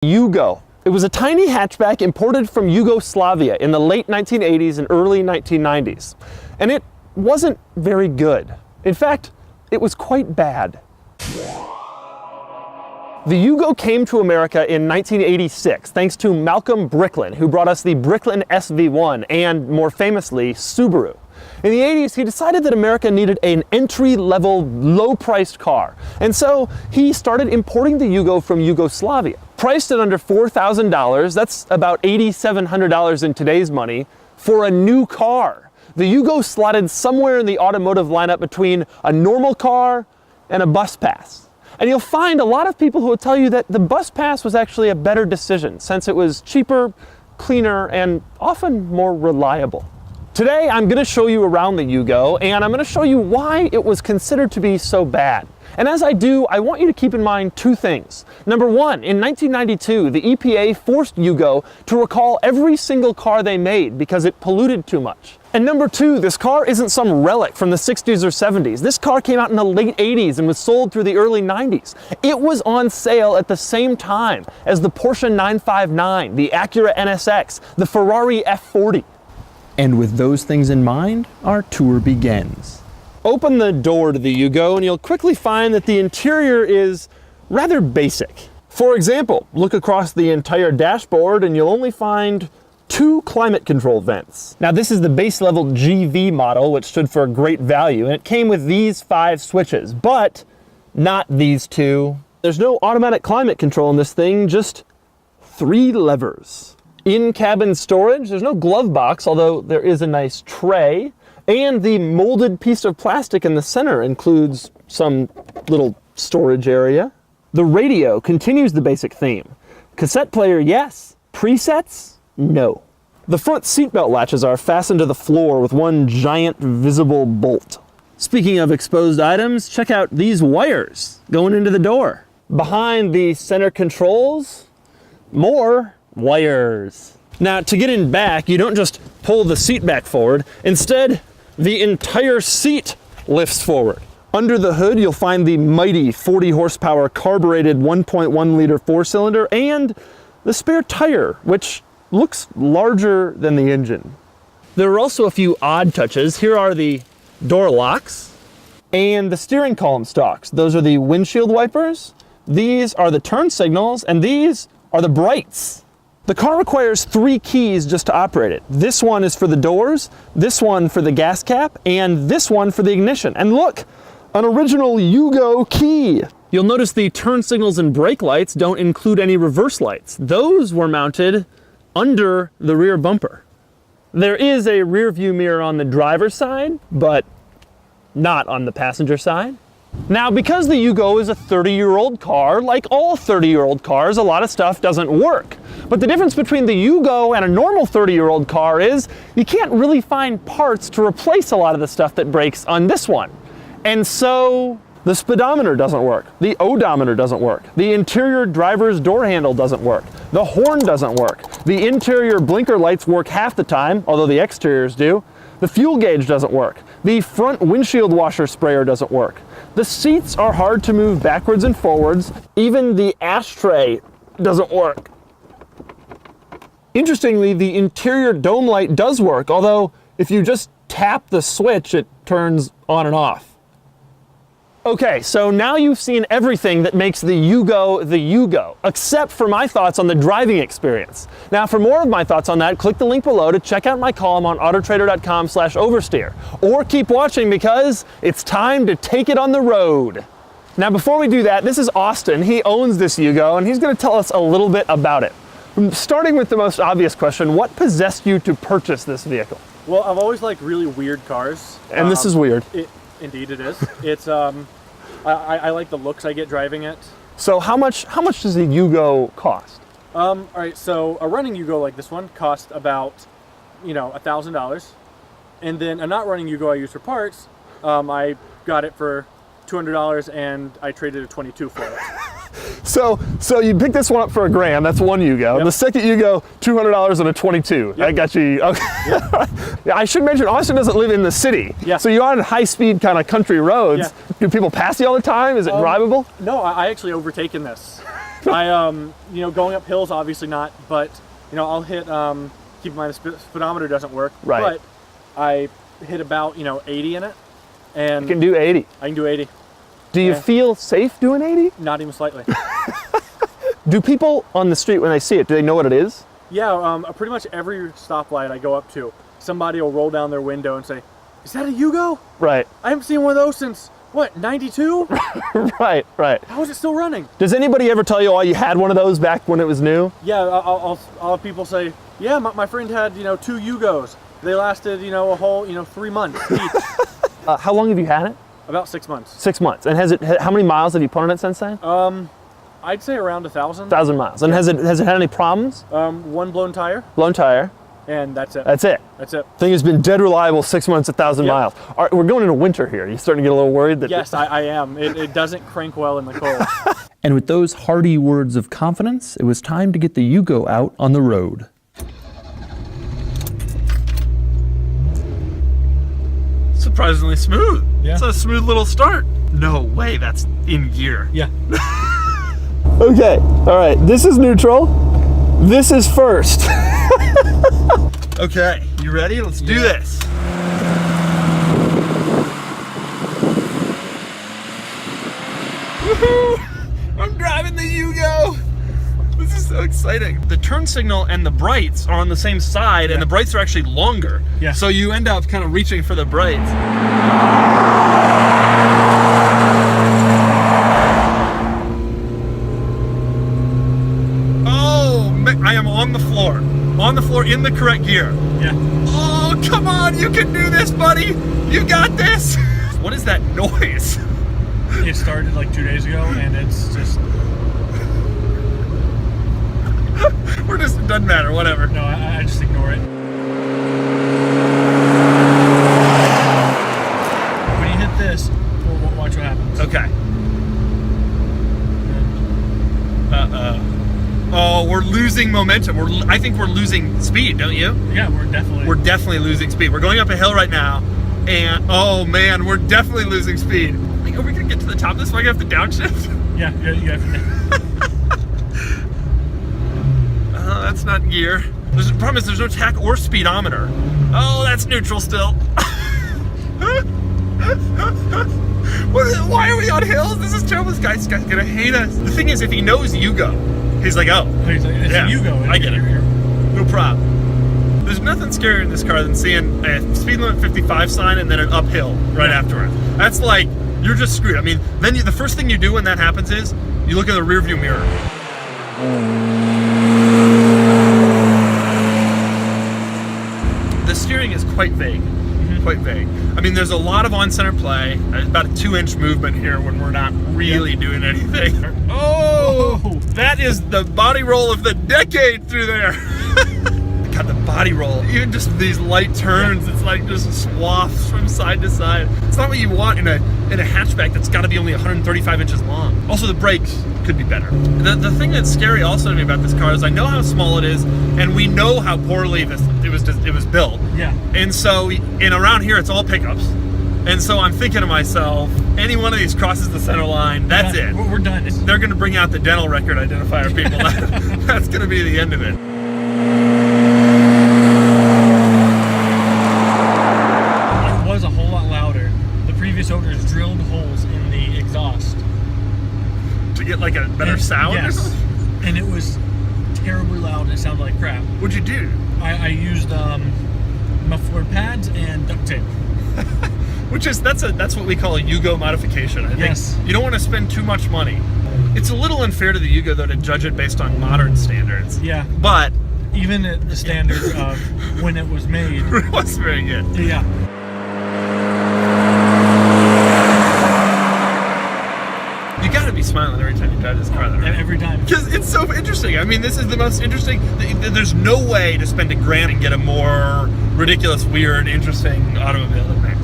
Yugo. It was a tiny hatchback imported from Yugoslavia in the late 1980s and early 1990s. And it wasn't very good. In fact, it was quite bad. The Yugo came to America in 1986 thanks to Malcolm Bricklin, who brought us the Bricklin SV1 and, more famously, Subaru. In the 80s, he decided that America needed an entry-level, low-priced car, and so he started importing the Yugo from Yugoslavia. Priced at under $4,000, that's about $8,700 in today's money, for a new car. The Yugo slotted somewhere in the automotive lineup between a normal car and a bus pass. And you'll find a lot of people who will tell you that the bus pass was actually a better decision since it was cheaper, cleaner, and often more reliable. Today, I'm going to show you around the Yugo, and I'm going to show you why it was considered to be so bad. And as I do, I want you to keep in mind two things. Number one, in 1992, the EPA forced Yugo to recall every single car they made because it polluted too much. And number two, this car isn't some relic from the 60s or 70s. This car came out in the late 80s and was sold through the early 90s. It was on sale at the same time as the Porsche 959, the Acura NSX, the Ferrari F40. And with those things in mind, our tour begins. Open the door to the Yugo and you'll quickly find that the interior is rather basic. For example, look across the entire dashboard and you'll only find 2 climate control vents. Now this is the base level GV model, which stood for great value, and it came with these 5 switches, but not these 2. There's no automatic climate control in this thing, just 3 levers. In-cabin storage, there's no glove box, although there is a nice tray, and the molded piece of plastic in the center includes some little storage area. The radio continues the basic theme. Cassette player, yes. Presets? No. The front seatbelt latches are fastened to the floor with one giant visible bolt. Speaking of exposed items, check out these wires going into the door. Behind the center controls, more wires. Now, to get in back, you don't just pull the seat back forward. Instead, the entire seat lifts forward. Under the hood, you'll find the mighty 40 horsepower carbureted 1.1 liter 4-cylinder and the spare tire, which looks larger than the engine. There are also a few odd touches. Here are the door locks and the steering column stalks. Those are the windshield wipers. These are the turn signals, and these are the brights. The car requires 3 keys just to operate it. This one is for the doors, this one for the gas cap, and this one for the ignition. And look, an original Yugo key. You'll notice the turn signals and brake lights don't include any reverse lights. Those were mounted under the rear bumper. There is a rear view mirror on the driver's side, but not on the passenger side. Now, because the Yugo is a 30-year-old car, like all 30-year-old cars, a lot of stuff doesn't work. But the difference between the Yugo and a normal 30-year-old car is you can't really find parts to replace a lot of the stuff that breaks on this one. And so the speedometer doesn't work, the odometer doesn't work, the interior driver's door handle doesn't work, the horn doesn't work, the interior blinker lights work half the time, although the exteriors do, the fuel gauge doesn't work, the front windshield washer sprayer doesn't work, the seats are hard to move backwards and forwards, even the ashtray doesn't work. Interestingly, the interior dome light does work, although if you just tap the switch, it turns on and off. Okay, so now you've seen everything that makes the Yugo, except for my thoughts on the driving experience. Now, for more of my thoughts on that, click the link below to check out my column on autotrader.com/oversteer. Or keep watching because it's time to take it on the road. Now, before we do that, this is Austin. He owns this Yugo, and he's going to tell us a little bit about it. Starting with the most obvious question, what possessed you to purchase this vehicle? Well, I've always liked really weird cars. And this is weird. Indeed it is. It's I like the looks I get driving it. So how much does a Yugo cost? All right, so a running Yugo like this one cost about, $1,000. And then a not running Yugo I use for parts, I got it for $200 and I traded a 22 for it. So you picked this one up for $1,000. That's one Yugo. Yep. The second Yugo, $200 and a 22. Yep. I got you. Okay. Yep. Yeah, I should mention Austin doesn't live in the city. Yeah. So you're on high-speed kind of country roads. Yeah. Do people pass you all the time? Is it drivable? No, I actually overtaken this. You know, going up hills, obviously not, but, you know, I'll hit, keep in mind the speedometer doesn't work, Right. but I hit about, you know, 80 in it, and You can do 80. I can do 80, Do you Yeah. feel safe doing 80? not even slightly. Do people on the street, when they see it, do they know what it is? Yeah, pretty much every stoplight I go up to, somebody will roll down their window and say, "Is that a Yugo? Right, I haven't seen one of those since, what, 92? right, right. How is it still running?" Does anybody ever tell you, oh, you had one of those back when it was new? Yeah, I'll have people say, "Yeah, my friend had, you know, 2 Yugos. They lasted, you know, a whole, you know, 3 months each." How long have you had it? About 6 months. 6 months. And how many miles have you put on it since then? I'd say around 1,000. 1,000 miles. And has it had any problems? One blown tire, Blown tire. and that's it. That's it. That's it. Thing has been dead reliable 6 months, 1,000 Yep. miles. All right, we're going into winter here. You starting to get a little worried that? Yes, I am. It doesn't crank well in the cold. And with those hearty words of confidence, it was time to get the Yugo out on the road. Surprisingly smooth. Yeah. It's a smooth little start. No way that's in gear. Yeah. Okay, all right, this is neutral. This is first. Okay, you ready? Let's do this. Woohoo! I'm driving the Yugo. This is so exciting. The turn signal and the brights are on the same side, and the brights are actually longer. Yeah. So you end up kind of reaching for the brights. I am on the floor. On the floor in the correct gear. Yeah. Oh, come on, you can do this, buddy. You got this. What is that noise? It started like 2 days ago, and it's just, We're just, it doesn't matter, whatever. no, I just ignore it. When you hit this, watch what happens. Okay. Oh, we're losing momentum. I think we're losing speed, don't you? Yeah, we're Definitely losing speed. We're going up a hill right now, and oh man, we're definitely losing speed. Like, are we gonna get to the top of this? Am I gonna have to downshift? Yeah, you have to. That's not gear. The problem is there's no tach or speedometer. Oh, that's neutral still. Why are we on hills? This is terrible. This guy's gonna hate us. The thing is, if he knows Yugo, he's like, oh, It's yeah, a Yugo. I get it. No problem. There's nothing scarier in this car than seeing a speed limit 55 sign and then an uphill right afterwards. That's like, you're just screwed. I mean, then the first thing you do when that happens is you look in the rearview mirror. The steering is quite vague. Quite vague. I mean, there's a lot of on-center play. There's about a 2-inch movement here when we're not really doing anything. Oh, that is the body roll of the decade through there. God, the body roll. Even just these light turns, it's like just swaths from side to side. It's not what you want in a hatchback that's got to be only 135 inches long. Also, the brakes could be better. The thing that's scary also to me about this car is I know how small it is, and we know how poorly it was built. Yeah. And so, around here, it's all pickups. And so I'm thinking to myself, any one of these crosses the center line, that's it. We're done. They're going to bring out the dental record identifier people. That's going to be the end of it. It was a whole lot louder. The previous owners drilled holes in the exhaust. To get like a better sound or Yes. something? And it was terribly loud and it sounded like crap. What'd you do? I used muffler pads and duct tape. That's what we call a Yugo modification. I think Yes. you don't want to spend too much money. It's a little unfair to the Yugo though to judge it based on modern standards. Yeah. But Even at the standards of when it was made. it was very good. Yeah. You gotta be smiling every time you drive this car though, right? Every time. Because it's so interesting. I mean, this is the most interesting. There's no way to spend $1,000 and get a more ridiculous, weird, interesting automobile than that.